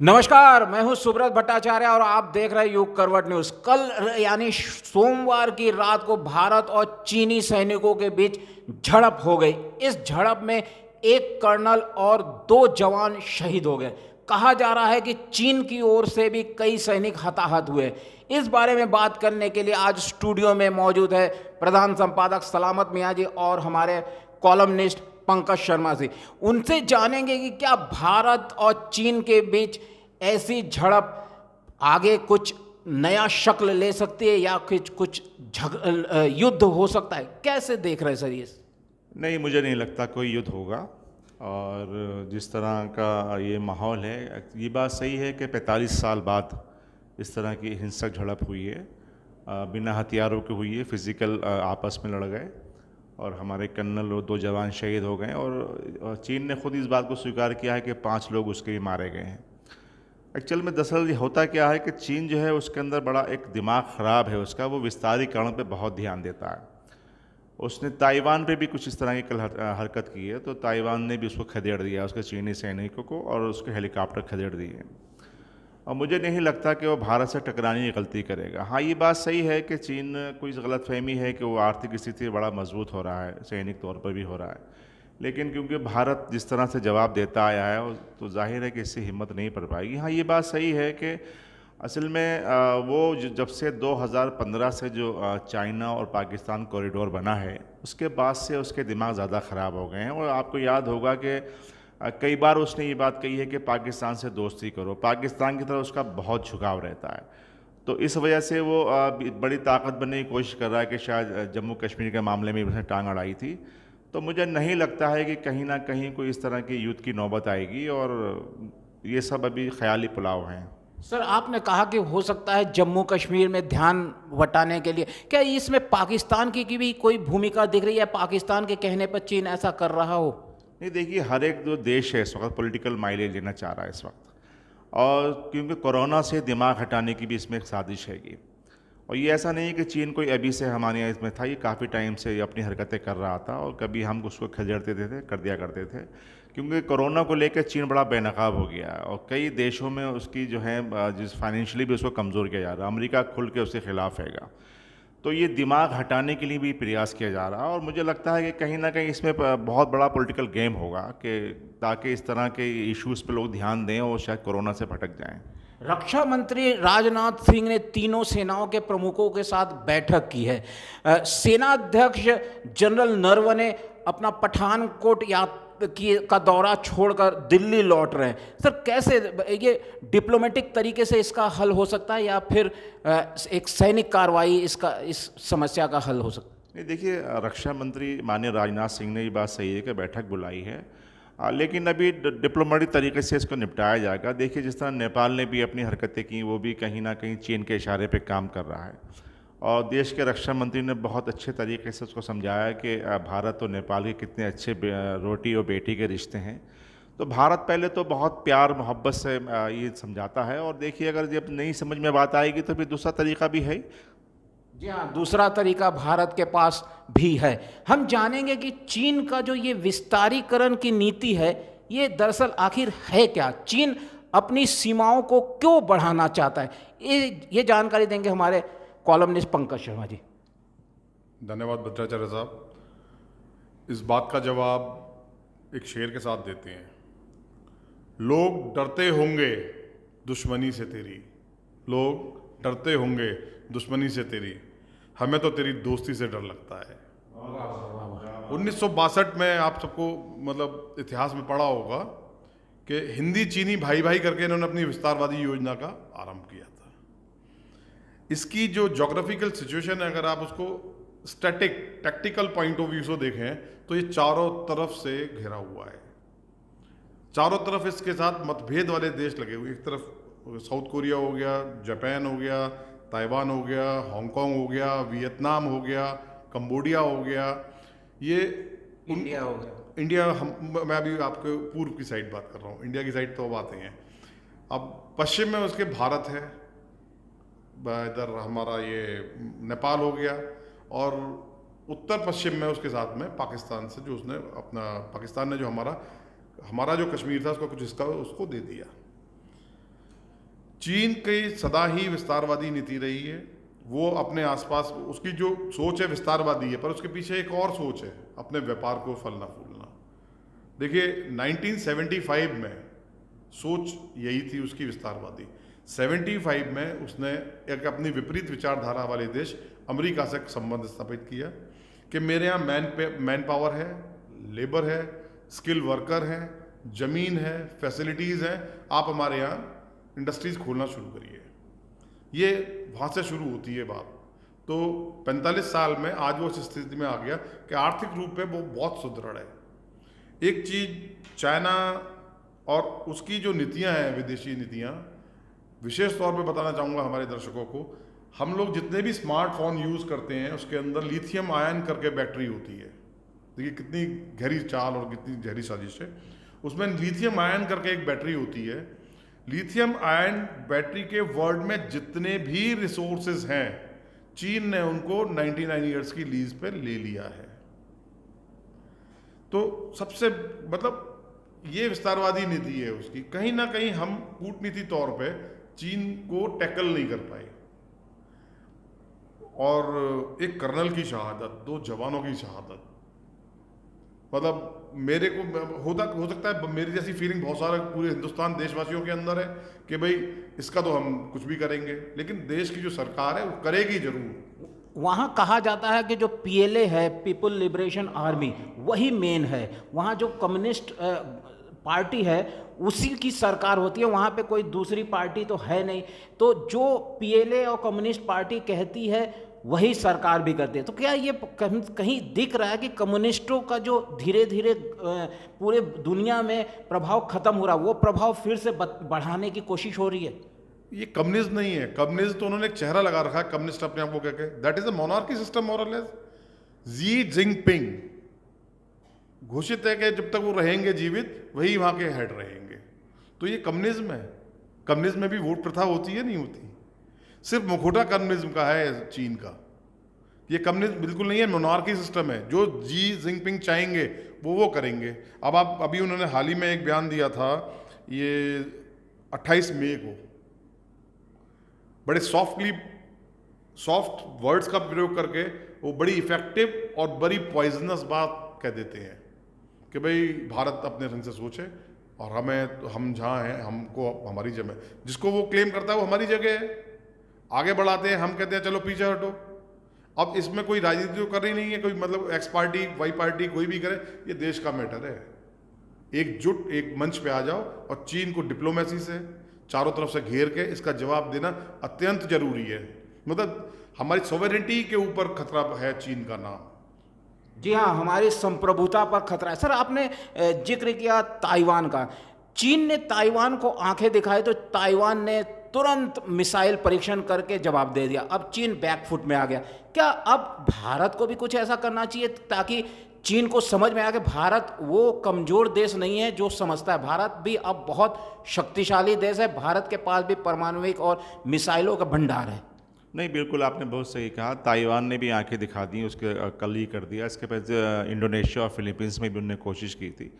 नमस्कार, मैं हूं सुब्रत भट्टाचार्य और आप देख रहे हैं युग करवट न्यूज। कल यानी सोमवार की रात को भारत और चीनी सैनिकों के बीच झड़प हो गई। इस झड़प में एक कर्नल और 2 जवान शहीद हो गए। कहा जा रहा है कि चीन की ओर से भी कई सैनिक हताहत हुए। इस बारे में बात करने के लिए आज स्टूडियो में मौजूद है प्रधान संपादक सलामत मियाँ जी और हमारे कॉलमनिस्ट पंकज शर्मा जी। उनसे जानेंगे कि क्या भारत और चीन के बीच ऐसी झड़प आगे कुछ नया शक्ल ले सकती है या कुछ युद्ध हो सकता है। कैसे देख रहे हैं सर ये? नहीं, मुझे नहीं लगता कोई युद्ध होगा। और जिस तरह का ये माहौल है, ये बात सही है कि 45 साल बाद इस तरह की हिंसक झड़प हुई है, बिना हथियारों के हुई है, फिज़िकल आपस में लड़ गए और हमारे कर्नल और 2 जवान शहीद हो गए। और चीन ने खुद इस बात को स्वीकार किया है कि 5 लोग उसके भी मारे गए हैं। एक्चुअल में दरअसल होता क्या है कि चीन जो है उसके अंदर बड़ा एक दिमाग ख़राब है उसका, वो विस्तारीकरण पे बहुत ध्यान देता है। उसने ताइवान पे भी कुछ इस तरह की कल हरकत की है, तो ताइवान ने भी उसको खदेड़ दिया, उसके चीनी सैनिकों को, और उसके हेलीकॉप्टर खदेड़ दिए। और मुझे नहीं लगता कि वो भारत से टकराने की गलती करेगा। हाँ, ये बात सही है कि चीन को इस गलतफहमी है कि वो आर्थिक स्थिति बड़ा मजबूत हो रहा है, सैनिक तौर पर भी हो रहा है, लेकिन क्योंकि भारत जिस तरह से जवाब देता आया है तो जाहिर है कि इससे हिम्मत नहीं पड़ पाएगी। हाँ, ये बात सही है कि असल में वो जब से 2015 से जो चाइना और पाकिस्तान कॉरिडोर बना है, उसके बाद से उसके दिमाग ज़्यादा ख़राब हो गए हैं। और आपको याद होगा कि कई बार उसने ये बात कही है कि पाकिस्तान से दोस्ती करो, पाकिस्तान की तरफ उसका बहुत झुकाव रहता है। तो इस वजह से वो बड़ी ताकत बनने की कोशिश कर रहा है कि शायद जम्मू कश्मीर के मामले में उसने टांग अड़ाई थी। तो मुझे नहीं लगता है कि कहीं ना कहीं कोई इस तरह की युद्ध की नौबत आएगी, और ये सब अभी ख्याली पुलाव हैं। सर, आपने कहा कि हो सकता है जम्मू कश्मीर में ध्यान बटाने के लिए, क्या इसमें पाकिस्तान की भी कोई भूमिका दिख रही है? पाकिस्तान के कहने पर चीन ऐसा कर रहा हो? नहीं, देखिए, हर एक जो देश है इस वक्त पॉलिटिकल माइलेज लेना चाह रहा है इस वक्त, और क्योंकि कोरोना से दिमाग हटाने की भी इसमें एक साजिश हैगी। और ये ऐसा नहीं है कि चीन कोई अभी से हमारे यहाँ इसमें था, ये काफ़ी टाइम से ये अपनी हरकतें कर रहा था, और कभी हम उसको खदेड़ते थे, कर दिया करते थे। क्योंकि कोरोना को लेकर चीन बड़ा बेनकाब हो गया है, और कई देशों में उसकी जो है जिस फाइनेंशियली भी उसको कमज़ोर किया जा रहा है। अमेरिका खुल के उसके खिलाफ हैगा, तो ये दिमाग हटाने के लिए भी प्रयास किया जा रहा है। और मुझे लगता है कि कहीं ना कहीं इसमें बहुत बड़ा पॉलिटिकल गेम होगा कि ताकि इस तरह के इश्यूज़ पे लोग ध्यान दें और शायद कोरोना से भटक जाएं। रक्षा मंत्री राजनाथ सिंह ने तीनों सेनाओं के प्रमुखों के साथ बैठक की है। सेनाध्यक्ष जनरल नरवणे अपना पठानकोट का दौरा छोड़कर दिल्ली लौट रहे हैं। सर, कैसे ये डिप्लोमेटिक तरीके से इसका हल हो सकता है या फिर एक सैनिक कार्रवाई इस समस्या का हल हो सकता है? नहीं, देखिए, रक्षा मंत्री माननीय राजनाथ सिंह ने ये बात सही है कि बैठक बुलाई है, लेकिन अभी डिप्लोमेटिक तरीके से इसको निपटाया जाएगा। देखिए, जिस तरह नेपाल ने भी अपनी हरकतें की, वो भी कहीं ना कहीं चीन के इशारे पे काम कर रहा है, और देश के रक्षा मंत्री ने बहुत अच्छे तरीके से उसको समझाया कि भारत और नेपाल के कितने अच्छे रोटी और बेटी के रिश्ते हैं। तो भारत पहले तो बहुत प्यार मोहब्बत से ये समझाता है, और देखिए, अगर जब नहीं समझ में बात आएगी तो फिर दूसरा तरीका भी है। जी हाँ, दूसरा तरीका भारत के पास भी है। हम जानेंगे कि चीन का जो ये विस्तारीकरण की नीति है, ये दरअसल आखिर है क्या? चीन अपनी सीमाओं को क्यों बढ़ाना चाहता है? ये जानकारी देंगे हमारे कॉलमनिस्ट पंकज शर्मा जी। धन्यवाद भट्टाचार्य साहब। इस बात का जवाब एक शेर के साथ देते हैं। लोग डरते होंगे दुश्मनी से तेरी, लोग डरते होंगे दुश्मनी से तेरी, हमें तो तेरी दोस्ती से डर लगता है। 1962 में आप सबको मतलब इतिहास में पढ़ा होगा कि हिंदी चीनी भाई भाई करके इन्होंने अपनी विस्तारवादी योजना का आरंभ किया था। इसकी जो ज्योग्राफिकल सिचुएशन है, अगर आप उसको static tactical point of view से देखें तो ये चारों तरफ से घिरा हुआ है। चारों तरफ इसके साथ मतभेद वाले देश लगे हुए। एक तरफ साउथ कोरिया हो गया, जापान हो गया, ताइवान हो गया, हांगकांग हो गया, वियतनाम हो गया, कंबोडिया हो गया, ये इंडिया हो गया। इंडिया मैं अभी आपके पूर्व की साइड बात कर रहा हूँ, इंडिया की साइड तो अब आते हैं। अब पश्चिम में उसके भारत है, इधर हमारा ये नेपाल हो गया, और उत्तर पश्चिम में उसके साथ में पाकिस्तान से जो उसने अपना पाकिस्तान ने जो हमारा जो कश्मीर था उसका कुछ हिस्सा उसको दे दिया। चीन की सदा ही विस्तारवादी नीति रही है। वो अपने आसपास उसकी जो सोच है विस्तारवादी है, पर उसके पीछे एक और सोच है, अपने व्यापार को फलना फूलना। देखिए 1975 में सोच यही थी उसकी विस्तारवादी। 75 में उसने एक अपनी विपरीत विचारधारा वाले देश अमेरिका से संबंध स्थापित किया कि मेरे यहाँ मैन पावर है, लेबर है, स्किल वर्कर है, ज़मीन है, फैसिलिटीज़ हैं, आप हमारे यहाँ इंडस्ट्रीज़ खोलना शुरू करिए। ये वहाँ से शुरू होती है बात। तो 45 साल में आज वो इस स्थिति में आ गया कि आर्थिक रूप में वो बहुत सुदृढ़ है। एक चीज़ चाइना और उसकी जो नीतियाँ हैं, विदेशी नीतियाँ, विशेष तौर पे बताना चाहूँगा हमारे दर्शकों को, हम लोग जितने भी स्मार्टफोन यूज़ करते हैं उसके अंदर लिथियम आयन करके बैटरी होती है। देखिए कितनी गहरी चाल और कितनी गहरी साजिश है। उसमें लिथियम आयन करके एक बैटरी होती है। लिथियम आयन बैटरी के वर्ल्ड में जितने भी रिसोर्सेज हैं, चीन ने उनको 99 ईयर्स की लीज पे ले लिया है। तो सबसे मतलब ये विस्तारवादी नीति है उसकी। कहीं ना कहीं हम कूटनीति तौर पे चीन को टैकल नहीं कर पाए। और एक कर्नल की शहादत, 2 जवानों की शहादत, मतलब मेरे को हो सकता है मेरी जैसी फीलिंग बहुत सारे पूरे हिंदुस्तान देशवासियों के अंदर है कि भाई इसका तो हम कुछ भी करेंगे, लेकिन देश की जो सरकार है वो करेगी जरूर। वहाँ कहा जाता है कि जो पीएलए है, पीपल लिबरेशन आर्मी, वही मेन है। वहाँ जो कम्युनिस्ट पार्टी है उसी की सरकार होती है, वहाँ पे कोई दूसरी पार्टी तो है नहीं। तो जो पीएलए और कम्युनिस्ट पार्टी कहती है वही सरकार भी करती है। तो क्या ये कहीं दिख रहा है कि कम्युनिस्टों का जो धीरे धीरे पूरे दुनिया में प्रभाव खत्म हो रहा है, वो प्रभाव फिर से बढ़ाने की कोशिश हो रही है? ये कम्युनिज्म नहीं है। कम्युनिज्म तो उन्होंने एक चेहरा लगा रखा है, कम्युनिस्ट अपने आप को कहके, that is a monarchy system मोर और लेस। जी जिनपिंग घोषित है कि जब तक वो रहेंगे जीवित वही वहाँ के हेड रहेंगे। तो ये कम्युनिज्म है। कम्युनिज्म में भी वोट प्रथा होती है, नहीं होती? सिर्फ मुखौटा कम्युनिज्म का है चीन का। ये कम्युनिज्म बिल्कुल नहीं है, मोनार्की सिस्टम है। जो जी जिनपिंग चाहेंगे वो करेंगे। अब आप अभी उन्होंने हाल ही में एक बयान दिया था, ये 28 मई को, बड़े सॉफ्ट वर्ड्स का प्रयोग करके वो बड़ी इफेक्टिव और बड़ी पॉइजनस बात कह देते हैं कि भाई भारत अपने रंग से सोचे और हम जहाँ हैं हमको हमारी जगह, जिसको वो क्लेम करता है वो हमारी जगह है। आगे बढ़ाते हैं, हम कहते हैं चलो पीछे हटो। अब इसमें कोई राजनीति तो कर रही नहीं है, कोई मतलब एक्स पार्टी वाई पार्टी कोई भी करे, ये देश का मैटर है। एकजुट एक मंच पे आ जाओ और चीन को डिप्लोमेसी से चारों तरफ से घेर के इसका जवाब देना अत्यंत जरूरी है। मतलब हमारी सॉवरेनिटी के ऊपर खतरा है चीन का नाम। जी हाँ, हमारी संप्रभुता पर खतरा है। सर, आपने जिक्र किया ताइवान का। चीन ने ताइवान को आंखें दिखाई तो ताइवान ने तुरंत मिसाइल परीक्षण करके जवाब दे दिया। अब चीन बैकफुट में आ गया। क्या अब भारत को भी कुछ ऐसा करना चाहिए ताकि चीन को समझ में आ कि भारत वो कमजोर देश नहीं है जो समझता है? भारत भी अब बहुत शक्तिशाली देश है। भारत के पास भी परमाणुविक और मिसाइलों का भंडार है। नहीं, बिल्कुल आपने बहुत सही कहा। ताइवान ने भी आंखें दिखा दी, उसके कल ही कर दिया। इसके पहले इंडोनेशिया और फिलीपींस में भी उन्होंने कोशिश की थी,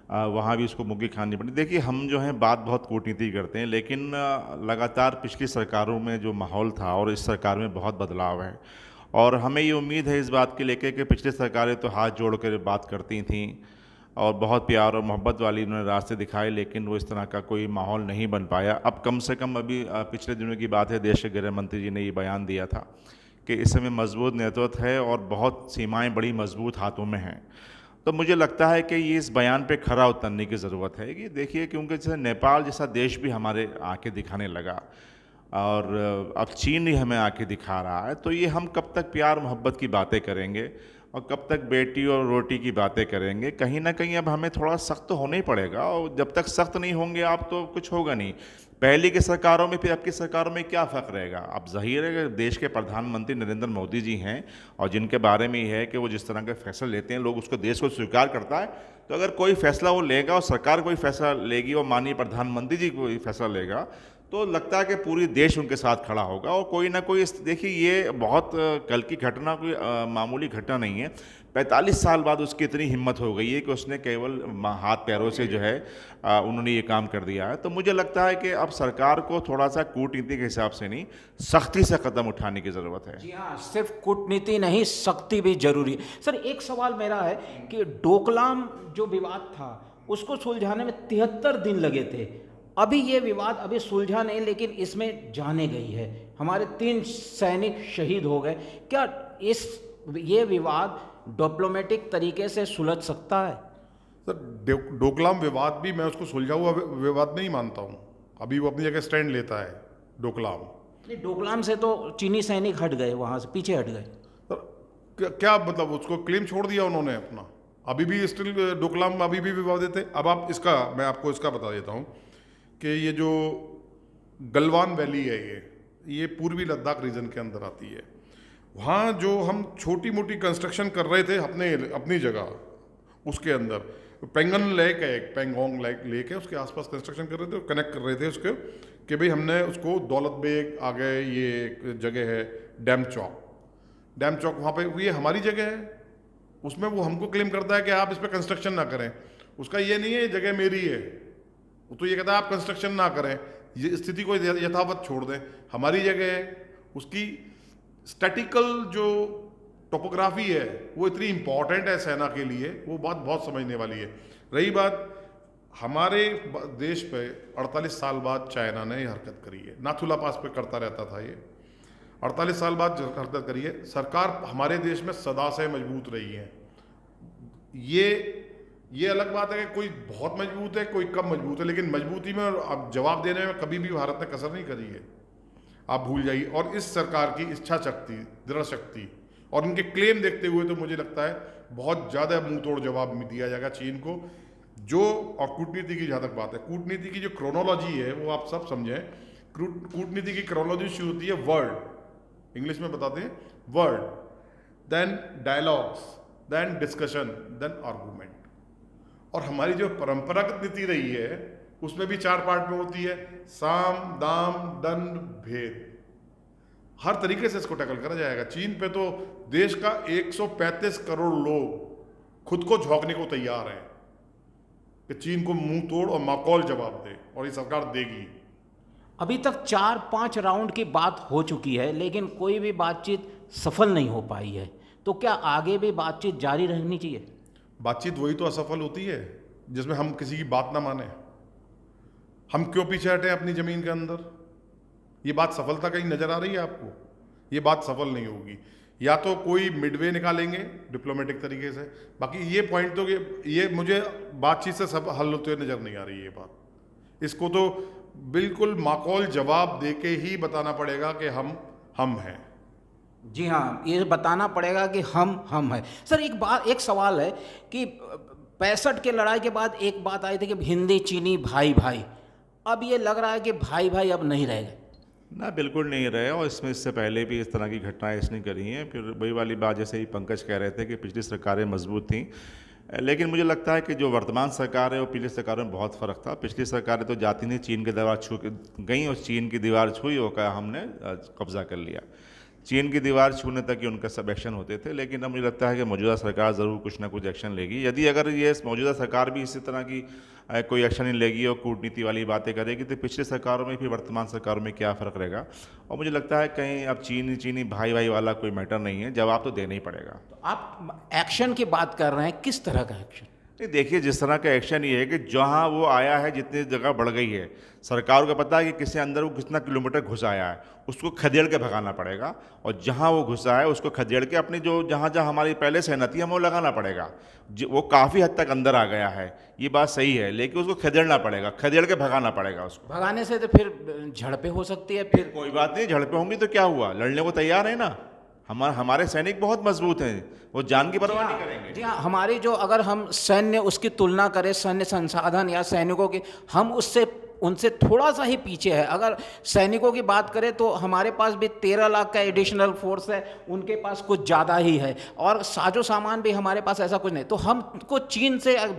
वहाँ भी उसको मुक्की खानी पड़ी। देखिए, हम जो हैं बात बहुत कूटनीति करते हैं, लेकिन लगातार पिछली सरकारों में जो माहौल था और इस सरकार में बहुत बदलाव है। और हमें ये उम्मीद है इस बात के लेके कि पिछली सरकारें तो हाथ जोड़ कर बात करती थीं और बहुत प्यार और मोहब्बत वाली उन्होंने रास्ते दिखाए, लेकिन वो इस तरह का कोई माहौल नहीं बन पाया। अब कम से कम अभी पिछले दिनों की बात है, देश के गृह मंत्री जी ने ये बयान दिया था कि इस समय मजबूत नेतृत्व है और बहुत सीमाएं बड़ी मजबूत हाथों में हैं। तो मुझे लगता है कि ये इस बयान पे खरा उतरने की ज़रूरत है कि देखिए, क्योंकि जैसे नेपाल जैसा देश भी हमारे आंखें दिखाने लगा और अब चीन ही हमें आंखें दिखा रहा है, तो ये हम कब तक प्यार मोहब्बत की बातें करेंगे और कब तक बेटी और रोटी की बातें करेंगे? कहीं ना कहीं अब हमें थोड़ा सख्त तो होना ही पड़ेगा, और जब तक सख्त नहीं होंगे आप तो कुछ होगा नहीं। पहले की सरकारों में फिर अब की सरकारों में क्या फ़र्क रहेगा? अब जाहिर है कि देश के प्रधानमंत्री नरेंद्र मोदी जी हैं और जिनके बारे में ये है कि वो जिस तरह के फैसले लेते हैं लोग उसको, देश को स्वीकार करता है। तो अगर कोई फैसला वो लेगा और सरकार कोई फैसला लेगी और माननीय प्रधानमंत्री जी कोई फैसला लेगा, तो लगता है कि पूरी देश उनके साथ खड़ा होगा और कोई ना कोई देखिए ये बहुत कल की घटना, कोई मामूली घटना नहीं है। 45 साल बाद उसकी इतनी हिम्मत हो गई है कि उसने केवल हाथ पैरों से जो है उन्होंने ये काम कर दिया है। तो मुझे लगता है कि अब सरकार को थोड़ा सा कूटनीति के हिसाब से नहीं, सख्ती से कदम उठाने की ज़रूरत है। जी हाँ, सिर्फ कूटनीति नहीं, सख्ती भी जरूरी है। सर एक सवाल मेरा है कि डोकलाम जो विवाद था उसको सुलझाने में 73 दिन लगे थे। अभी ये विवाद अभी सुलझा नहीं, लेकिन इसमें जाने गई है, हमारे 3 सैनिक शहीद हो गए। क्या ये विवाद डिप्लोमेटिक तरीके से सुलझ सकता है? सर डोकलाम विवाद भी मैं उसको सुलझा हुआ विवाद नहीं मानता हूँ। अभी वो अपनी जगह स्टैंड लेता है डोकलाम। नहीं, डोकलाम से तो चीनी सैनिक हट गए, वहाँ से पीछे हट गए। सर क्या मतलब उसको क्लेम छोड़ दिया उन्होंने अपना? अभी भी स्टिल डोकलाम अभी भी विवादित है। अब मैं आपको इसका बता देता हूँ कि ये जो गलवान वैली है ये पूर्वी लद्दाख रीजन के अंदर आती है। वहाँ जो हम छोटी मोटी कंस्ट्रक्शन कर रहे थे अपनी जगह, उसके अंदर पेंगन लेक है, एक पेंगोंग लेक है, उसके आसपास कंस्ट्रक्शन कर रहे थे, कनेक्ट कर रहे थे उसके, कि भाई हमने उसको दौलत बेग आ गए, ये एक जगह है डैम चौक, वहाँ पे ये हमारी जगह है। उसमें वो हमको क्लेम करता है कि आप इस पर कंस्ट्रक्शन ना करें। उसका ये नहीं है ये जगह मेरी है, वो तो ये कहता है आप कंस्ट्रक्शन ना करें, ये स्थिति को यथावत छोड़ दें, हमारी जगह है। उसकी स्टैटिकल जो टोपोग्राफी है वो इतनी इंपॉर्टेंट है सेना के लिए, वो बात बहुत समझने वाली है। रही बात हमारे देश पे 48 साल बाद चाइना ने ये हरकत करी है, नाथुला पास पे करता रहता था ये, 48 साल बाद हरकत करी है। सरकार हमारे देश में सदा से मजबूत रही है। ये अलग बात है कि कोई बहुत मजबूत है, कोई कम मजबूत है, लेकिन मजबूती में और जवाब देने में कभी भी भारत ने कसर नहीं करी है, आप भूल जाइए। और इस सरकार की इच्छा शक्ति, दृढ़ शक्ति और इनके क्लेम देखते हुए तो मुझे लगता है बहुत ज़्यादा मुंह तोड़ जवाब दिया जाएगा चीन को। और कूटनीति की जहाँ तक बात है, कूटनीति की जो क्रोनोलॉजी है वो आप सब समझें। कूटनीति की क्रोनोलॉजी शुरू होती है वर्ड, इंग्लिश में बताते हैं word, then dialogues, then discussion, then argument. और हमारी जो परंपरागत नीति रही है उसमें भी 4 पार्ट में होती है, साम दाम दंड भेद। हर तरीके से इसको टैकल करा जाएगा। चीन पे तो देश का 135 करोड़ लोग खुद को झोंकने को तैयार हैं कि चीन को मुंह तोड़ और माकौल जवाब दे, और ये सरकार देगी। अभी तक 4-5 राउंड की बात हो चुकी है, लेकिन कोई भी बातचीत सफल नहीं हो पाई है। तो क्या आगे भी बातचीत जारी रहनी चाहिए? बातचीत वही तो असफल होती है जिसमें हम किसी की बात ना माने। हम क्यों पीछे हटे अपनी जमीन के अंदर? ये बात सफलता कहीं नजर आ रही है आपको? ये बात सफल नहीं होगी। या तो कोई मिडवे निकालेंगे डिप्लोमेटिक तरीके से, बाकी ये पॉइंट तो ये मुझे बातचीत से सब हल होते हुए नजर नहीं आ रही है ये बात। इसको तो बिल्कुल माकौल जवाब देके ही बताना पड़ेगा कि हम हैं। जी हाँ, ये बताना पड़ेगा कि हम हैं। सर एक सवाल है कि 65 के लड़ाई के बाद एक बात आई थी कि हिंदी चीनी भाई भाई, अब ये लग रहा है कि भाई भाई अब नहीं रह गए। ना, बिल्कुल नहीं रहे। और इससे पहले भी इस तरह की घटनाएं इसने करी हैं। फिर वही वाली बात, जैसे ही पंकज कह रहे थे कि पिछली सरकारें मजबूत थीं, लेकिन मुझे लगता है कि जो वर्तमान सरकार है वो पिछली सरकारों में बहुत फ़र्क था। पिछली सरकारें तो जाती नहीं, चीन की दीवार छू गई और चीन की दीवार छुई और कहा हमने कब्जा कर लिया। चीन की दीवार छूने तक ही उनका सब एक्शन होते थे। लेकिन अब मुझे लगता है कि मौजूदा सरकार ज़रूर कुछ ना कुछ एक्शन लेगी। यदि अगर ये मौजूदा सरकार भी इसी तरह की कोई एक्शन नहीं लेगी और कूटनीति वाली बातें करेगी, तो पिछली सरकारों में फिर वर्तमान सरकारों में क्या फ़र्क रहेगा। और मुझे लगता है कहीं अब चीनी भाई भाई वाला कोई मैटर नहीं है, जवाब तो देना ही पड़ेगा। तो आप एक्शन की बात कर रहे हैं, किस तरह का एक्शन? नहीं, देखिए, जिस तरह का एक्शन ये है कि जहाँ वो आया है, जितनी जगह बढ़ गई है, सरकार को पता है कि किसी अंदर वो कितना किलोमीटर घुस आया है, उसको खदेड़ के भगाना पड़ेगा। और जहाँ वो घुसा है उसको खदेड़ के अपनी जो जहाँ हमारी पहले सेना थी, हमें वो लगाना पड़ेगा। वो काफ़ी हद तक अंदर आ गया है, ये बात सही है, लेकिन उसको खदेड़ना पड़ेगा, खदेड़ के भगाना पड़ेगा उसको। भगाने से तो फिर झड़पें हो सकती है। फिर कोई बात नहीं, झड़पें होंगी तो क्या हुआ, लड़ने को तैयार है ना। हमारे सैनिक बहुत मजबूत हैं, वो जान की परवाह नहीं करेंगे। जी हाँ, हमारी जो अगर हम सैन्य उसकी तुलना करें, सैन्य संसाधन या सैनिकों की, हम उनसे थोड़ा सा ही पीछे है। अगर सैनिकों की बात करें तो हमारे पास भी 13 लाख का एडिशनल फोर्स है, उनके पास कुछ ज़्यादा ही है, और साजो सामान भी हमारे पास ऐसा कुछ नहीं। तो हमको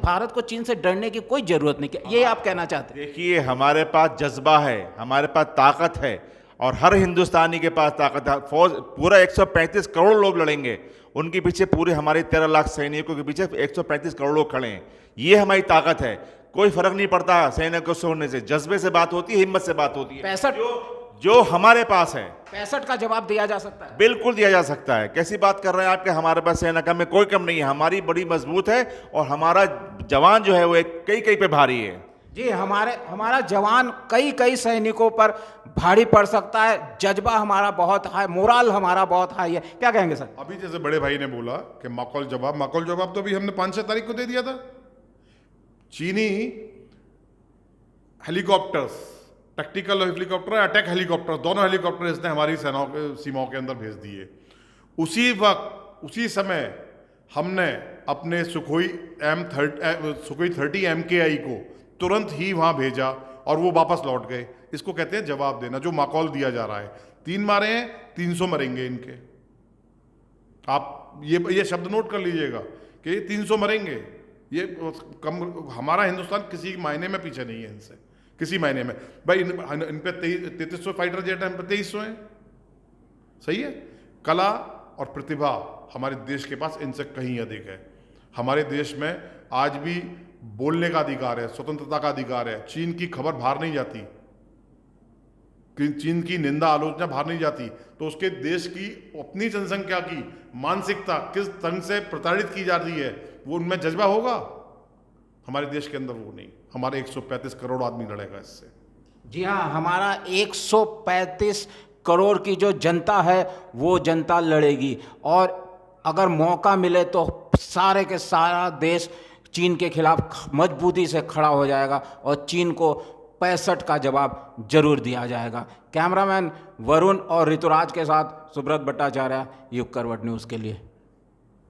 भारत को चीन से डरने की कोई ज़रूरत नहीं, ये आप कहना चाहते हैं? देखिए, हमारे पास जज्बा है, हमारे पास ताकत है, और हर हिंदुस्तानी के पास ताकत है। फौज पूरा 135 करोड़ लोग लड़ेंगे, उनके पीछे पूरे हमारे 13 लाख सैनिकों के पीछे 135 करोड़ लोग खड़े हैं। ये हमारी ताकत है। कोई फर्क नहीं पड़ता सैनिकों को छोड़ने से, जज्बे से बात होती है, हिम्मत से बात होती है। 65 जो हमारे पास है 65 का जवाब दिया जा सकता है। बिल्कुल दिया जा सकता है। कैसी बात कर रहे हैं आपके? हमारे पास सेना कम में कोई कम नहीं है, हमारी बड़ी मजबूत है, और हमारा जवान जो है वो कई कई पे भारी है। जी, हमारा जवान कई सैनिकों पर भारी पड़ सकता है। जज्बा हमारा बहुत हाई, मोरल हमारा बहुत हाई है। क्या कहेंगे सर? अभी जैसे बड़े भाई ने बोला कि माकौल जवाब तो अभी हमने 5-6 तारीख को दे दिया था। चीनी helicopters, tactical helicopter, attack helicopter, दोनों हेलीकॉप्टर इसने हमारी सेनाओं के सीमाओं के अंदर भेज दिए। उसी वक्त उसी समय हमने अपने सुखोई 30 MKI को तुरंत ही वहां भेजा, और वो वापस लौट गए। इसको कहते हैं जवाब देना, जो माकौल दिया जा रहा है। 3 मारे हैं, 300 मरेंगे इनके। आप ये शब्द नोट कर लीजिएगा कि 300 मरेंगे। ये कम, हमारा हिंदुस्तान किसी मायने में पीछे नहीं है इनसे, किसी मायने में। भाई इन पे 3300 फाइटर जेट है, हम पे 2300 हैं। सही है। कला और प्रतिभा हमारे देश के पास इनसे कहीं अधिक है। हमारे देश में आज भी बोलने का अधिकार है, स्वतंत्रता का अधिकार है। चीन की खबर बाहर नहीं जाती, चीन की निंदा आलोचना बाहर नहीं जाती, तो उसके देश की अपनी जनसंख्या की मानसिकता किस ढंग से प्रताड़ित की जा रही है, वो उनमें जज्बा होगा। हमारे देश के अंदर वो नहीं। हमारे 135 करोड़ आदमी लड़ेगा इससे। जी हाँ, हमारा 135 करोड़ की जो जनता है वो जनता लड़ेगी, और अगर मौका मिले तो सारे के सारा देश चीन के खिलाफ मजबूती से खड़ा हो जाएगा, और चीन को 65 का जवाब जरूर दिया जाएगा। कैमरामैन वरुण और ऋतुराज के साथ सुब्रत भट्टाचार्य, युग करवट न्यूज़ के लिए।